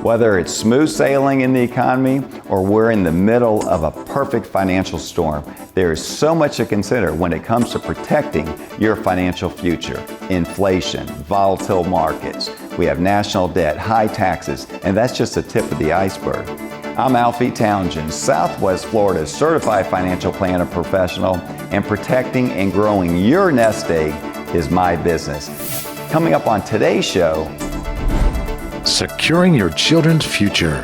Whether it's smooth sailing in the economy or we're in the middle of a perfect financial storm, there is so much to consider when it comes to protecting your financial future. Inflation, volatile markets, we have national debt, high taxes, and that's just the tip of the iceberg. I'm Alfie Townsend, Southwest Florida's certified financial planner professional, and protecting and growing your nest egg is my business. Coming up on today's show, securing your children's future,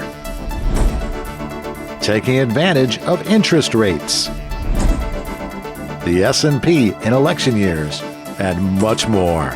taking advantage of interest rates, the S&P in election years, and much more.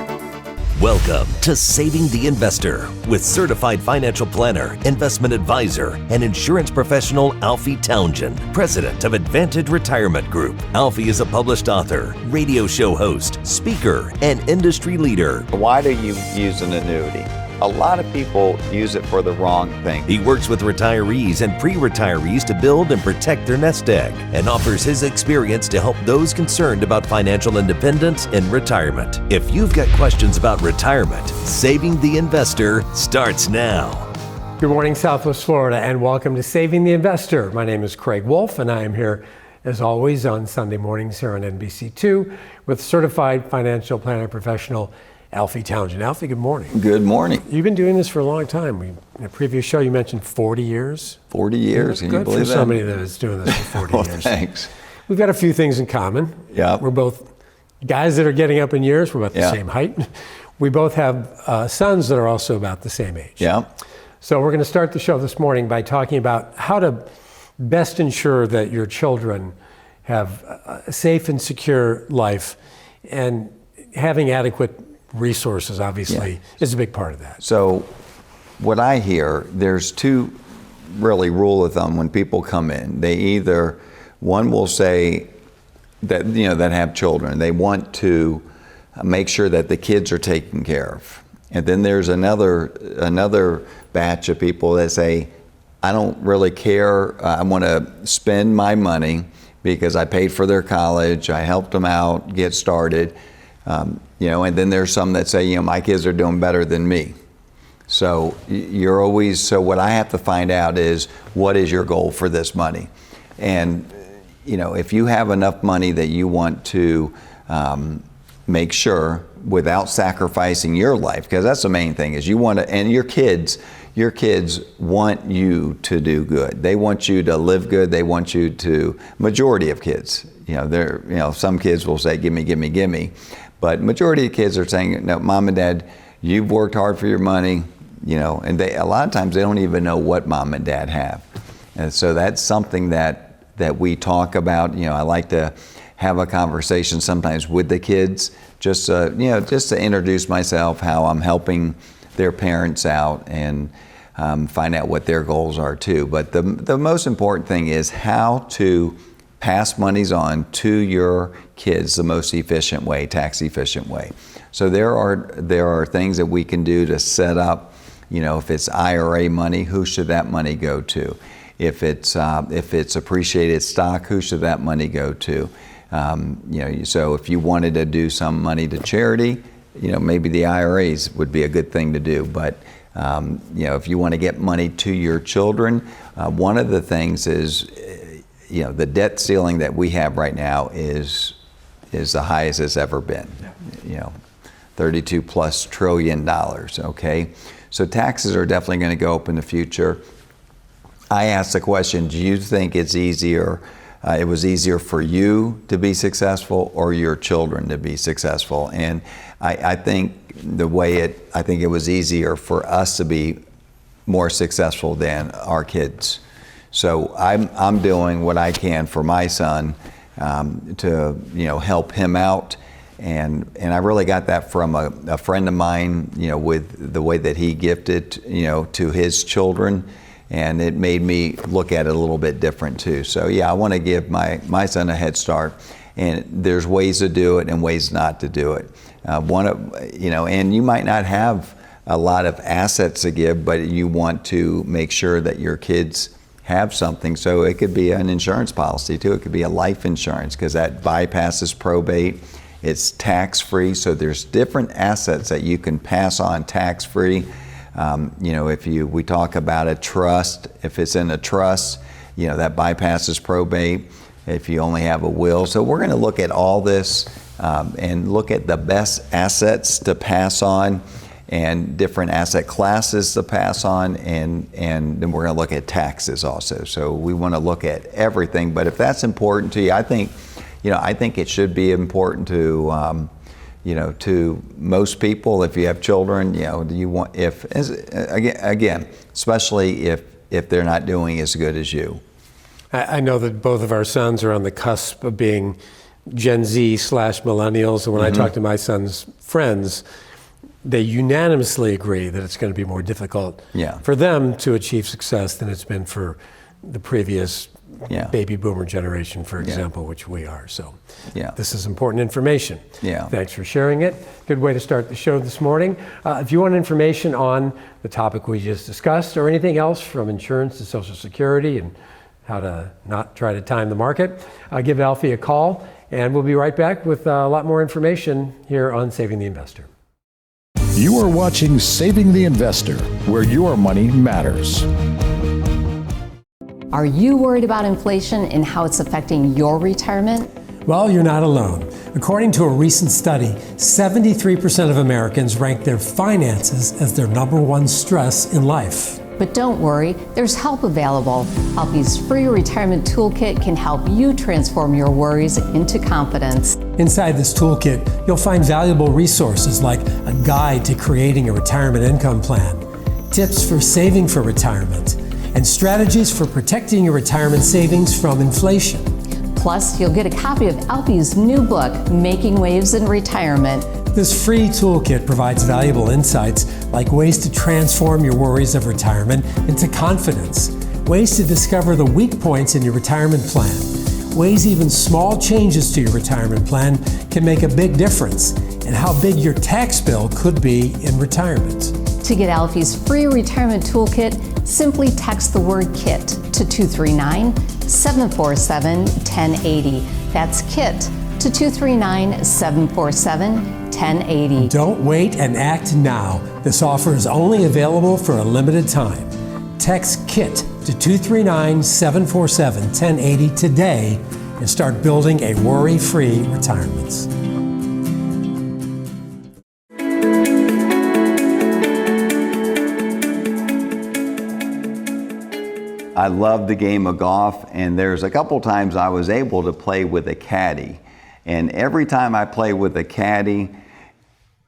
Welcome to Saving the Investor with certified financial planner, investment advisor, and insurance professional Alfie Townsend, president of Advantage Retirement Group. Alfie is a published author, radio show host, speaker, and industry leader. why do you use an annuity? A lot of people use it for the wrong thing. He works with retirees and pre-retirees to build and protect their nest egg and offers his experience to help those concerned about financial independence in retirement. If you've got questions about retirement, Saving the Investor starts now. Good morning, Southwest Florida, and welcome to Saving the Investor. My name is Craig Wolf, and I am here, as always, on Sunday mornings here on NBC2 with certified financial planner professional Alfie Townsend. Alfie, good morning. Good morning. You've been doing this for a long time. In a previous show, you mentioned 40 years. 40 years, can you believe that? Good for somebody that is doing this for 40 Well, years. thanks. We've got a few things in common. Yeah. We're both guys that are getting up in years. We're about the same height. We both have sons that are also about the same age. Yeah. So we're going to start the show this morning by talking about how to best ensure that your children have a safe and secure life, and having adequate resources, obviously, is a big part of that. So what I hear, there's two really rule of thumb when people come in. They either, one will say that, that have children, they want to make sure that the kids are taken care of. And then there's another batch of people that say, I don't really care, I want to spend my money because I paid for their college, I helped them out, get started. And then there's some that say, my kids are doing better than me. So what I have to find out is, what is your goal for this money? And, if you have enough money that you want to make sure without sacrificing your life, because that's the main thing, is you want to, and your kids want you to do good. They want you to live good. They want you to, majority of kids, some kids will say, gimme, gimme, gimme. But majority of kids are saying, no, Mom and Dad, you've worked hard for your money, and a lot of times they don't even know what Mom and Dad have. And so that's something that we talk about. I like to have a conversation sometimes with the kids, just to introduce myself, how I'm helping their parents out, and find out what their goals are too. But the most important thing is how to pass monies on to your kids the most efficient way, tax efficient way. So there are things that we can do to set up, if it's IRA money, who should that money go to? If it's appreciated stock, who should that money go to? So if you wanted to do some money to charity, maybe the IRAs would be a good thing to do. But if you want to get money to your children, one of the things is, the debt ceiling that we have right now is the highest it's ever been. $32+ trillion. Okay, so taxes are definitely going to go up in the future. I asked the question: do you think it's easier? It was easier for you to be successful or your children to be successful? And I think it was easier for us to be more successful than our kids. So I'm doing what I can for my son to help him out, and I really got that from a friend of mine, with the way that he gifted to his children, and it made me look at it a little bit different too. So I want to give my son a head start, and there's ways to do it and ways not to do it. And you might not have a lot of assets to give, but you want to make sure that your kids have something. So it could be an insurance policy too. It could be a life insurance, because that bypasses probate. It's tax-free. So there's different assets that you can pass on tax-free If we talk about a trust, if it's in a trust, that bypasses probate. If you only have a will. So we're going to look at all this and look at the best assets to pass on and different asset classes to pass on, and then we're going to look at taxes also. So we want to look at everything. But if that's important to you, I think it should be important to to most people. If you have children, especially if they're not doing as good as you. I know that both of our sons are on the cusp of being Gen Z / millennials, and when I talk to my son's friends, they unanimously agree that it's going to be more difficult for them to achieve success than it's been for the previous baby boomer generation, for example, which we are. So this is important information. Thanks for sharing it. Good way to start the show this morning. If you want information on the topic we just discussed or anything else from insurance to Social Security and how to not try to time the market, give Alfie a call, and we'll be right back with a lot more information here on Saving the Investor. You are watching Saving the Investor, where your money matters. Are you worried about inflation and how it's affecting your retirement? Well, you're not alone. According to a recent study, 73% of Americans rank their finances as their number one stress in life. But don't worry, there's help available. Alfie's free retirement toolkit can help you transform your worries into confidence. Inside this toolkit, you'll find valuable resources like a guide to creating a retirement income plan, tips for saving for retirement, and strategies for protecting your retirement savings from inflation. Plus, you'll get a copy of Alfie's new book, Making Waves in Retirement. This free toolkit provides valuable insights like ways to transform your worries of retirement into confidence, ways to discover the weak points in your retirement plan, ways even small changes to your retirement plan can make a big difference, and how big your tax bill could be in retirement. To get Alfie's free retirement toolkit, simply text the word KIT to 239-747-1080. That's KIT to 239-747-1080. Don't wait and act now. This offer is only available for a limited time. Text KIT to 239-747-1080 today and start building a worry-free retirement. I love the game of golf, and there's a couple times I was able to play with a caddy. And every time I play with a caddy,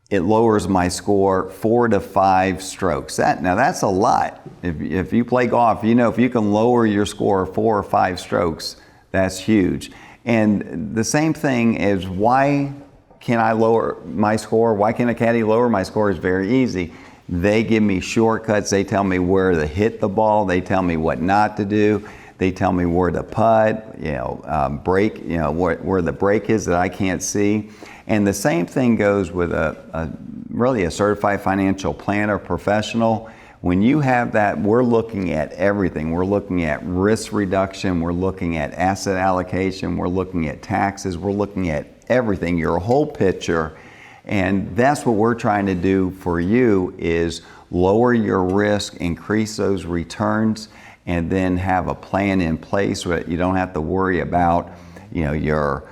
it lowers my score 4 to 5 strokes. Now that's a lot. If you play golf, if you can lower your score 4 or 5 strokes, that's huge. And the same thing is, why can I lower my score? Why can a caddy lower my score? Is very easy. They give me shortcuts. They tell me where to hit the ball. They tell me what not to do. They tell me where to putt, break, where the break is that I can't see. And the same thing goes with really a certified financial planner professional. When you have that, we're looking at everything. We're looking at risk reduction. We're looking at asset allocation. We're looking at taxes. We're looking at everything, your whole picture. And that's what we're trying to do for you, is lower your risk, increase those returns, and then have a plan in place so that you don't have to worry about, where you're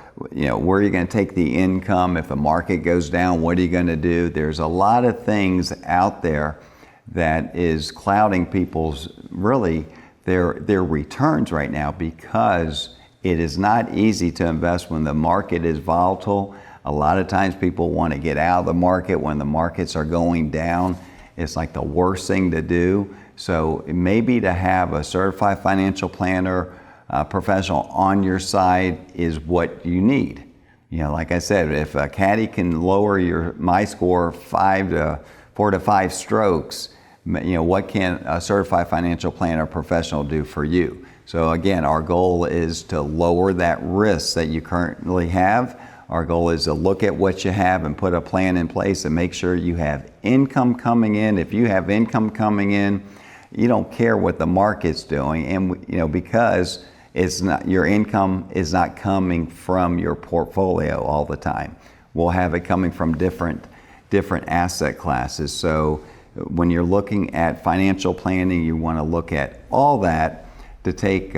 going to take the income. If the market goes down, what are you going to do? There's a lot of things out there that is clouding people's, really, their returns right now, because it is not easy to invest when the market is volatile. A lot of times people want to get out of the market when the markets are going down. It's like the worst thing to do. So maybe to have a certified financial planner professional on your side is what you need. Like I said, if a caddy can lower my score 4 to 5 strokes, what can a certified financial planner professional do for you? So again, our goal is to lower that risk that you currently have. Our goal is to look at what you have and put a plan in place and make sure you have income coming in. If you have income coming in, you don't care what the market's doing, and because your income is not coming from your portfolio all the time. We'll have it coming from different asset classes. So when you're looking at financial planning, you want to look at all that to take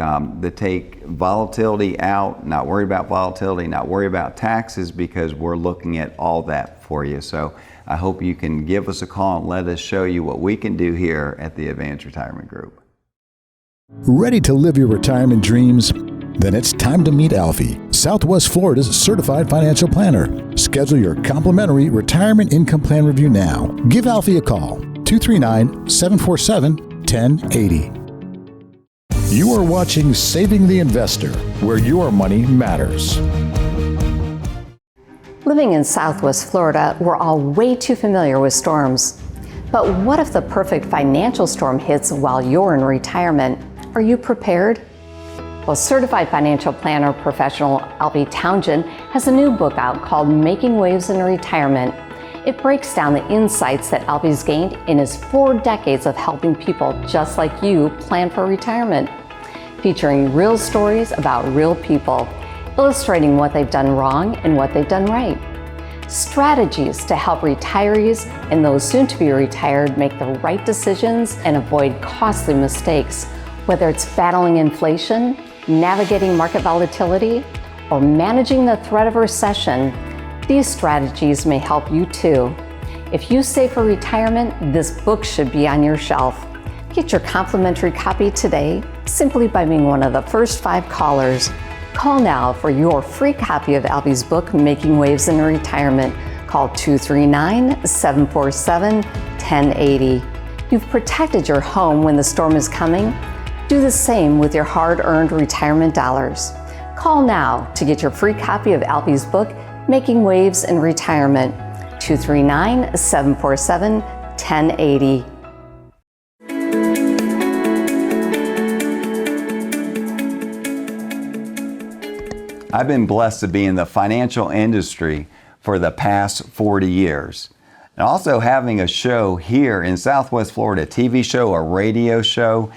volatility out, not worry about volatility, not worry about taxes, because we're looking at all that for you. So I hope you can give us a call and let us show you what we can do here at the Advanced Retirement Group. Ready to live your retirement dreams? Then it's time to meet Alfie, Southwest Florida's certified financial planner. Schedule your complimentary retirement income plan review now. Give Alfie a call, 239-747-1080. You are watching Saving the Investor, where your money matters. Living in Southwest Florida, we're all way too familiar with storms. But what if the perfect financial storm hits while you're in retirement? Are you prepared? Well, certified financial planner professional Alfie Townsend has a new book out called Making Waves in Retirement. It breaks down the insights that Alfie's gained in his 4 decades of helping people just like you plan for retirement, featuring real stories about real people, illustrating what they've done wrong and what they've done right. Strategies to help retirees and those soon to be retired make the right decisions and avoid costly mistakes, whether it's battling inflation, navigating market volatility, or managing the threat of recession. These strategies may help you too. If you save for retirement, this book should be on your shelf. Get your complimentary copy today simply by being one of the first 5 callers. Call now for your free copy of Alfie's book, Making Waves in Retirement. Call 239-747-1080. You've protected your home when the storm is coming. Do the same with your hard-earned retirement dollars. Call now to get your free copy of Alfie's book, Making Waves in Retirement. 239-747-1080. I've been blessed to be in the financial industry for the past 40 years. And also having a show here in Southwest Florida, a TV show, a radio show,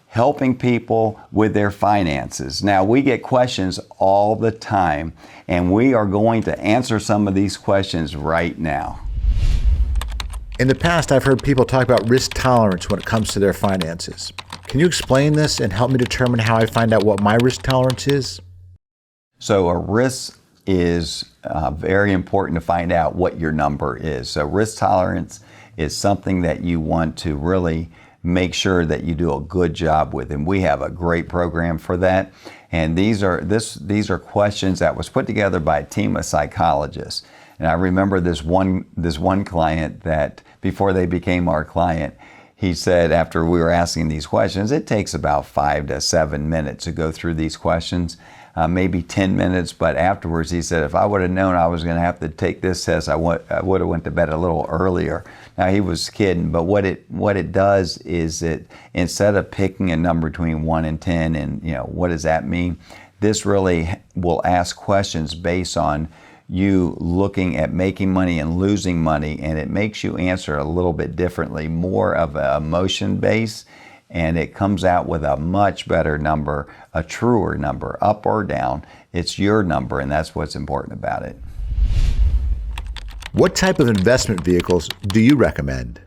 helping people with their finances. Now, we get questions all the time, and we are going to answer some of these questions right now. In the past, I've heard people talk about risk tolerance when it comes to their finances. Can you explain this and help me determine how I find out what my risk tolerance is? So a risk is very important to find out what your number is. So risk tolerance is something that you want to really make sure that you do a good job with, and we have a great program for that. And these are questions that was put together by a team of psychologists. And I remember this one client that before they became our client, he said after we were asking these questions, it takes about 5 to 7 minutes to go through these questions. Maybe 10 minutes, but afterwards he said, if I would have known I was going to have to take this test, I would have went to bed a little earlier. Now he was kidding, but what it does is it, instead of picking a number between 1 and 10 and what does that mean, this really will ask questions based on you looking at making money and losing money, and it makes you answer a little bit differently, more of an emotion base. And it comes out with a much better number, a truer number, up or down. It's your number, and that's what's important about it. What type of investment vehicles do you recommend?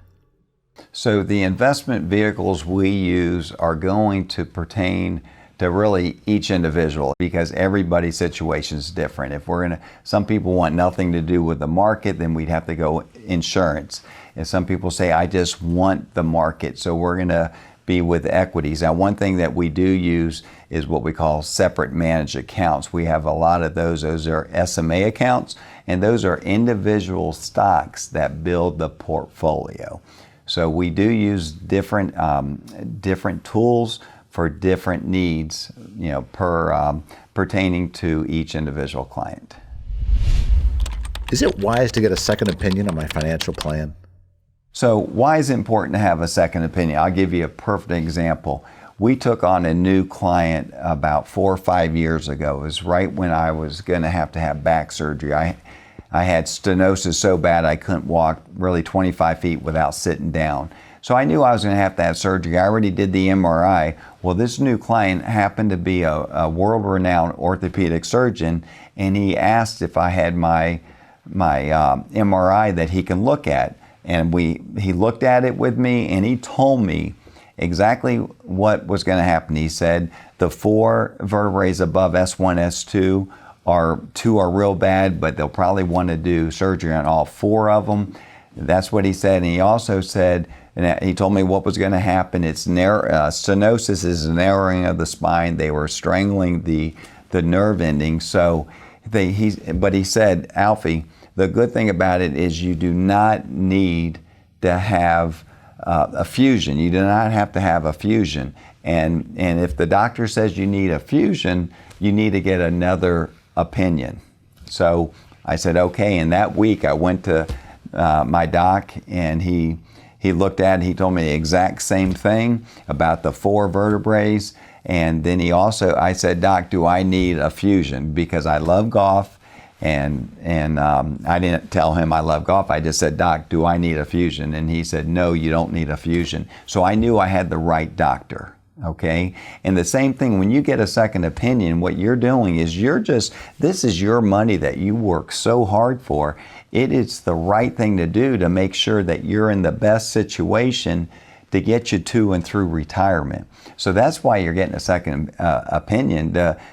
So the investment vehicles we use are going to pertain to really each individual, because everybody's situation is different. If some people want nothing to do with the market, then we'd have to go insurance. And some people say, I just want the market, so we're going to be with equities. Now, one thing that we do use is what we call separate managed accounts. We have a lot of those. Those are SMA accounts, and those are individual stocks that build the portfolio. So we do use different tools for different needs, pertaining to each individual client. Is it wise to get a second opinion on my financial plan? So why is it important to have a second opinion? I'll give you a perfect example. We took on a new client about 4 or 5 years ago. It was right when I was going to have back surgery. I had stenosis so bad I couldn't walk really 25 feet without sitting down. So I knew I was going to have surgery. I already did the MRI. Well, this new client happened to be a world-renowned orthopedic surgeon, and he asked if I had my MRI that he can look at. And he looked at it with me, and he told me exactly what was going to happen. He said the 4 vertebrae above S1, S2 two are real bad, but they'll probably want to do surgery on all 4 of them. That's what he said. And he also said, and he told me what was going to happen. It's stenosis is narrowing of the spine. They were strangling the nerve endings. So but he said, Alfie, the good thing about it is you do not need to have a fusion. You do not have to have a fusion. And if the doctor says you need a fusion, you need to get another opinion. So I said, okay. And that week I went to my doc, and he looked at it. He told me the exact same thing about the 4 vertebrae. And then I said, Doc, do I need a fusion? Because I love golf. And I didn't tell him I love golf. I just said, Doc, do I need a fusion? And he said, no, you don't need a fusion. So I knew I had the right doctor. Okay. And the same thing, when you get a second opinion, what you're doing is this is your money that you work so hard for. It is the right thing to do to make sure that you're in the best situation to get you to and through retirement. So that's why you're getting a second opinion.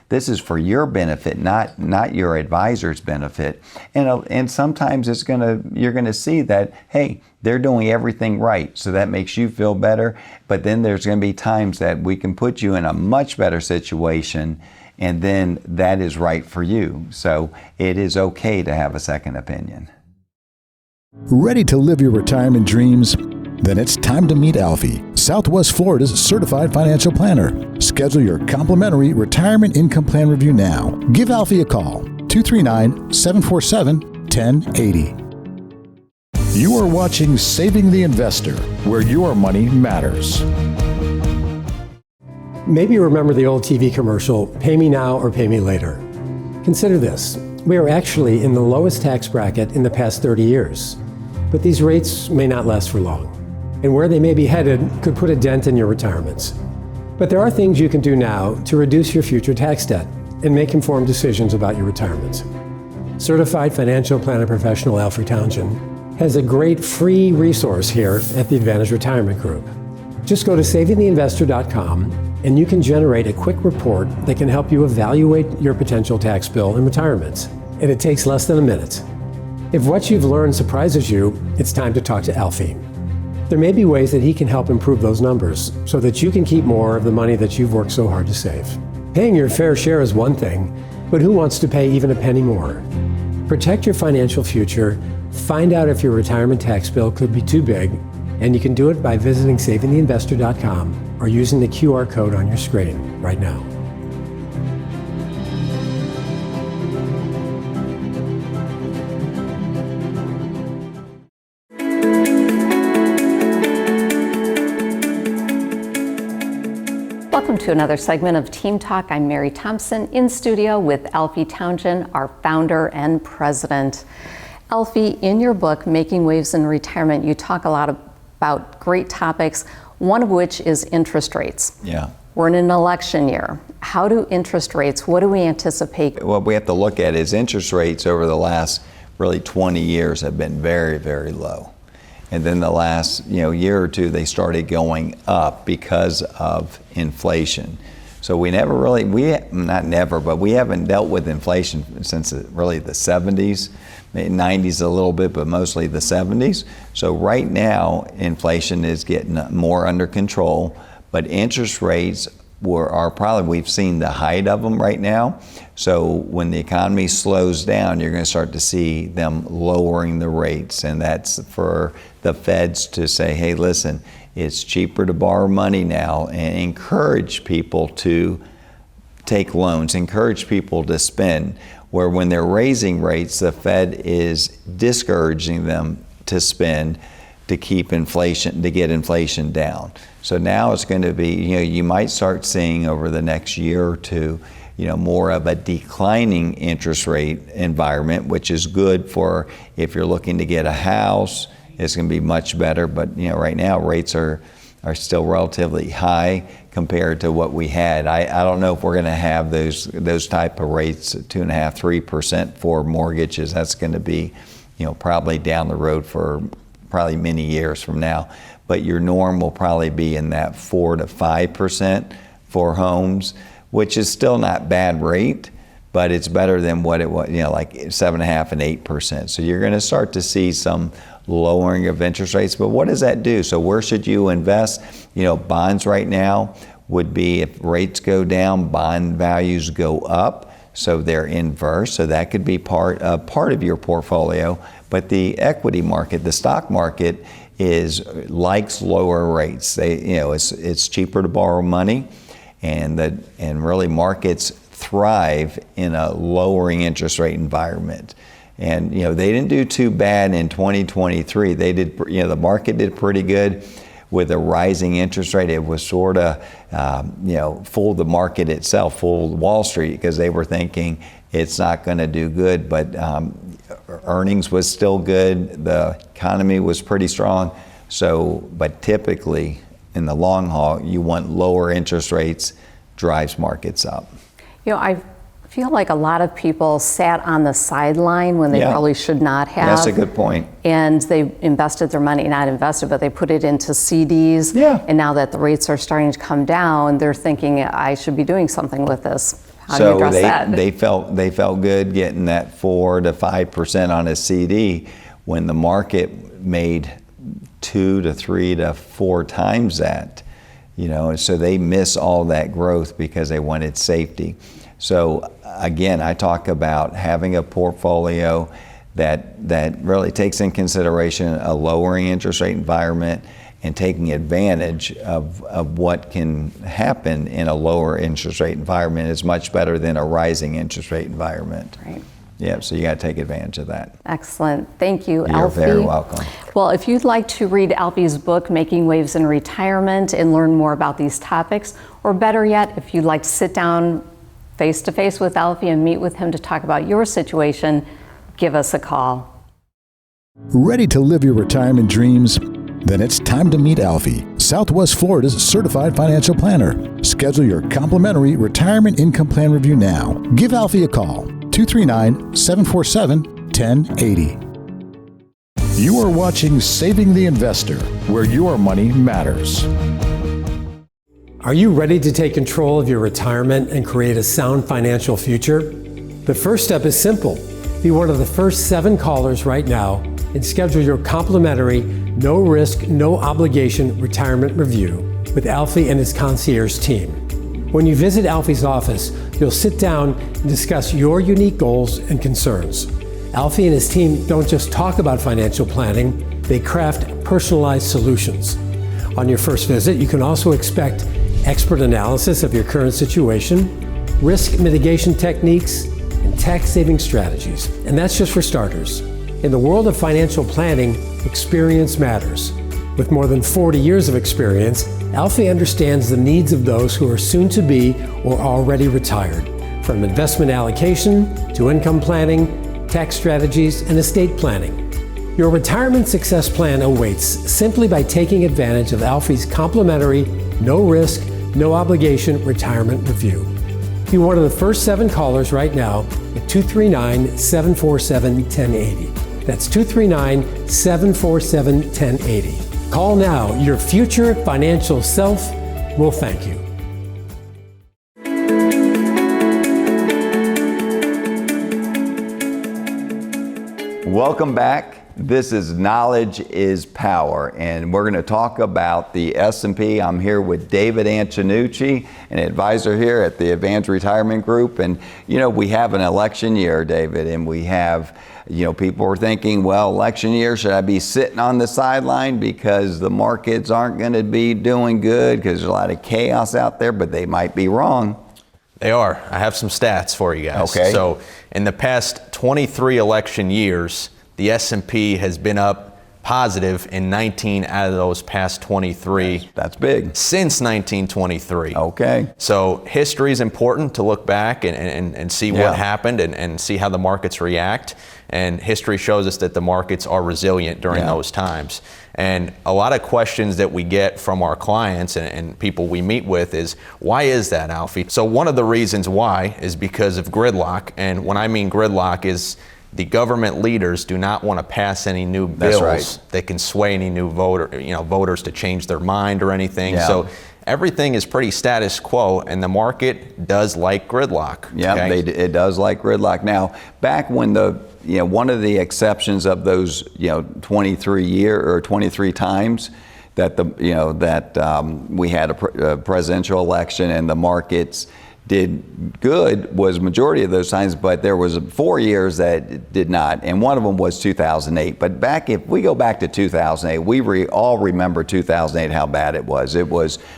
This is for your benefit, not your advisor's benefit. And sometimes you're gonna see that, hey, they're doing everything right, so that makes you feel better. But then there's gonna be times that we can put you in a much better situation, and then that is right for you. So it is okay to have a second opinion. Ready to live your retirement dreams? Then it's time to meet Alfie, Southwest Florida's certified financial planner. Schedule your complimentary retirement income plan review now. Give Alfie a call, 239-747-1080. You are watching Saving the Investor, where your money matters. Maybe you remember the old TV commercial, pay me now or pay me later. Consider this. We are actually in the lowest tax bracket in the past 30 years. But these rates may not last for long. And where they may be headed could put a dent in your retirements. But there are things you can do now to reduce your future tax debt and make informed decisions about your retirement. Certified financial planner professional Alfie Townsend has a great free resource here at the Advantage Retirement Group. Just go to savingtheinvestor.com and you can generate a quick report that can help you evaluate your potential tax bill in retirement. And it takes less than a minute. If what you've learned surprises you, it's time to talk to Alfie. There may be ways that he can help improve those numbers so that you can keep more of the money that you've worked so hard to save. Paying your fair share is one thing, but who wants to pay even a penny more? Protect your financial future, find out if your retirement tax bill could be too big, and you can do it by visiting savingtheinvestor.com or using the QR code on your screen right now. Welcome to another segment of Team Talk. I'm Mary Thompson in studio with Alfie Townsend, our founder and president. Alfie, in your book, Making Waves in Retirement, you talk a lot about great topics, one of which is interest rates. Yeah. We're in an election year. How do interest rates, what do we anticipate? What we have to look at is interest rates over the last really 20 years have been very, very low. And then the last year or two, they started going up because of inflation. So we haven't dealt with inflation since really the 70s, maybe 90s a little bit, but mostly the 70s. So right now, inflation is getting more under control, but interest rates we've seen the height of them right now. So when the economy slows down, you're going to start to see them lowering the rates. And that's for the feds to say, hey, listen, it's cheaper to borrow money now, and encourage people to take loans, encourage people to spend, where when they're raising rates, the Fed is discouraging them to spend to keep inflation, to get inflation down. So now it's going to be, you might start seeing over the next year or two, more of a declining interest rate environment, which is good for if you're looking to get a house. It's going to be much better, but right now rates are still relatively high compared to what we had. I don't know if we're going to have those type of rates, 2.5%, 3% for mortgages. That's going to be, probably down the road for probably many years from now. But your norm will probably be in that 4 to 5% for homes, which is still not bad rate, but it's better than what it was, like 7.5% and 8%. So you're going to start to see some lowering of interest rates. But what does that do? So where should you invest? Bonds right now would be, if rates go down, bond values go up. So they're inverse. So that could be part of your portfolio. But the equity market, the stock market, likes lower rates. It's cheaper to borrow money, and really markets thrive in a lowering interest rate environment. And they didn't do too bad in 2023. They did, the market did pretty good with a rising interest rate. It was sort of, fooled the market itself, fooled Wall Street, because they were thinking it's not going to do good. But earnings was still good. The economy was pretty strong. But typically, in the long haul, you want lower interest rates, drives markets up. I feel like a lot of people sat on the sideline when they probably should not have. That's a good point. And they invested their money, not invested, but they put it into CDs. Yeah. And now that the rates are starting to come down, they're thinking, I should be doing something with this. How do you address that? They felt good getting that 4 to 5% on a CD when the market made 2 to 3 to 4 times that. So they miss all that growth because they wanted safety. So again, I talk about having a portfolio that really takes in consideration a lowering interest rate environment and taking advantage of what can happen in a lower interest rate environment is much better than a rising interest rate environment. Right. Yeah, so you got to take advantage of that. Excellent. Thank you, You're Alfie. very welcome. Well, if you'd like to read Alfie's book, Making Waves in Retirement, and learn more about these topics, or better yet, if you'd like to sit down face-to-face with Alfie and meet with him to talk about your situation, give us a call. Ready to live your retirement dreams? Then it's time to meet Alfie, Southwest Florida's certified financial planner. Schedule your complimentary retirement income plan review now. Give Alfie a call, 239-747-1080. You are watching Saving the Investor, where your money matters. Are you ready to take control of your retirement and create a sound financial future? The first step is simple. Be one of the first 7 callers right now and schedule your complimentary, no-risk, no-obligation retirement review with Alfie and his concierge team. When you visit Alfie's office, you'll sit down and discuss your unique goals and concerns. Alfie and his team don't just talk about financial planning, they craft personalized solutions. On your first visit, you can also expect expert analysis of your current situation, risk mitigation techniques, and tax-saving strategies. And that's just for starters. In the world of financial planning, experience matters. With more than 40 years of experience, Alfie understands the needs of those who are soon to be or already retired, from investment allocation to income planning, tax strategies, and estate planning. Your retirement success plan awaits simply by taking advantage of Alfie's complimentary, no-risk, no-obligation retirement review. Be one of the first 7 callers right now at 239-747-1080. That's 239-747-1080. Call now. Your future financial self will thank you. Welcome back. This is Knowledge is Power, and we're going to talk about the S&P. I'm here with David Antonucci, an advisor here at the Advanced Retirement Group. And, we have an election year, David, and we have, people are thinking, well, election year, should I be sitting on the sideline because the markets aren't going to be doing good because there's a lot of chaos out there, but they might be wrong. They are. I have some stats for you guys. Okay. So in the past 23 election years, the S&P has been up positive in 19 out of those past 23. That's big. Since 1923. Okay. So history is important to look back and see what happened and see how the markets react. And history shows us that the markets are resilient during those times. And a lot of questions that we get from our clients and people we meet with is, why is that, Alfie? So one of the reasons why is because of gridlock. And when I mean gridlock is the government leaders do not want to pass any new bills right. that can sway any new voters to change their mind or anything. Yeah. So everything is pretty status quo, and the market does like gridlock. Yeah, okay? it does like gridlock. Now, back when one of the exceptions of those 23 times that we had a presidential election and the markets did good was majority of those times, but there was 4 years that did not, and one of them was 2008. But if we go back to 2008, we all remember 2008, how bad it was.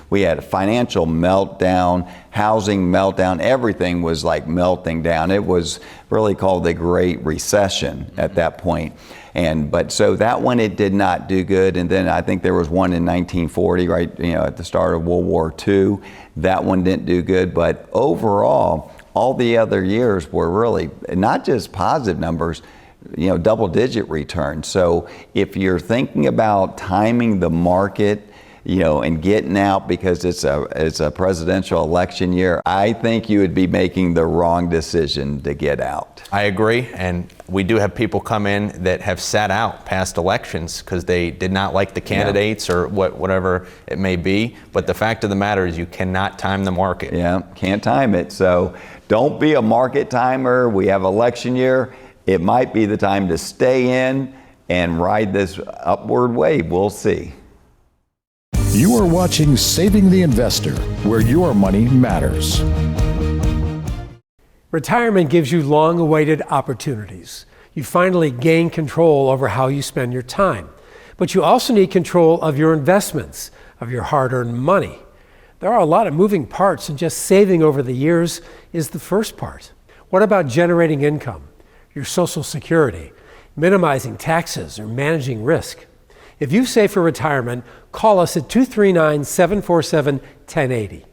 We had a financial meltdown, housing meltdown, everything was like melting down. It was really called the Great Recession at that point. But so that one, it did not do good. And then I think there was one in 1940, right, at the start of World War II. That one didn't do good. But overall, all the other years were really not just positive numbers, double-digit returns. So if you're thinking about timing the market, and getting out because it's a presidential election year, I think you would be making the wrong decision to get out. I agree, and we do have people come in that have sat out past elections because they did not like the candidates or whatever it may be. But the fact of the matter is you cannot time the market. Yeah, can't time it. So don't be a market timer. We have election year. It might be the time to stay in and ride this upward wave. We'll see. You are watching Saving the Investor, where your money matters. Retirement gives you long-awaited opportunities. You finally gain control over how you spend your time. But you also need control of your investments, of your hard-earned money. There are a lot of moving parts, and just saving over the years is the first part. What about generating income, your Social Security, minimizing taxes, or managing risk? If you save for retirement, call us at 239-747-1080.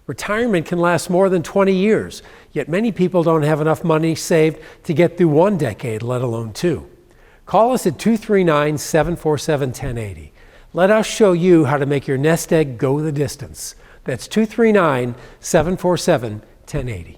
Retirement can last more than 20 years, yet many people don't have enough money saved to get through 1 decade, let alone 2. Call us at 239-747-1080. Let us show you how to make your nest egg go the distance. That's 239-747-1080.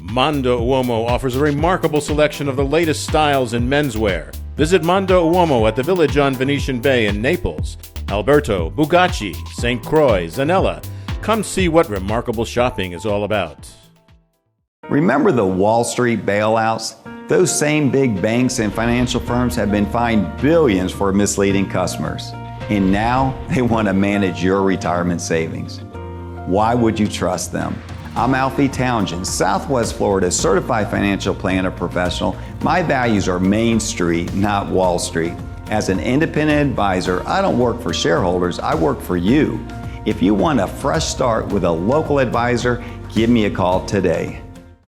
Mondo Uomo offers a remarkable selection of the latest styles in menswear. Visit Mondo Uomo at the Village on Venetian Bay in Naples, Alberto, Bugacci, St. Croix, Zanella. Come see what remarkable shopping is all about. Remember the Wall Street bailouts? Those same big banks and financial firms have been fined billions for misleading customers. And now they want to manage your retirement savings. Why would you trust them? I'm Alfie Townsend, Southwest Florida's certified financial planner professional. My values are Main Street, not Wall Street. As an independent advisor, I don't work for shareholders, I work for you. If you want a fresh start with a local advisor, give me a call today.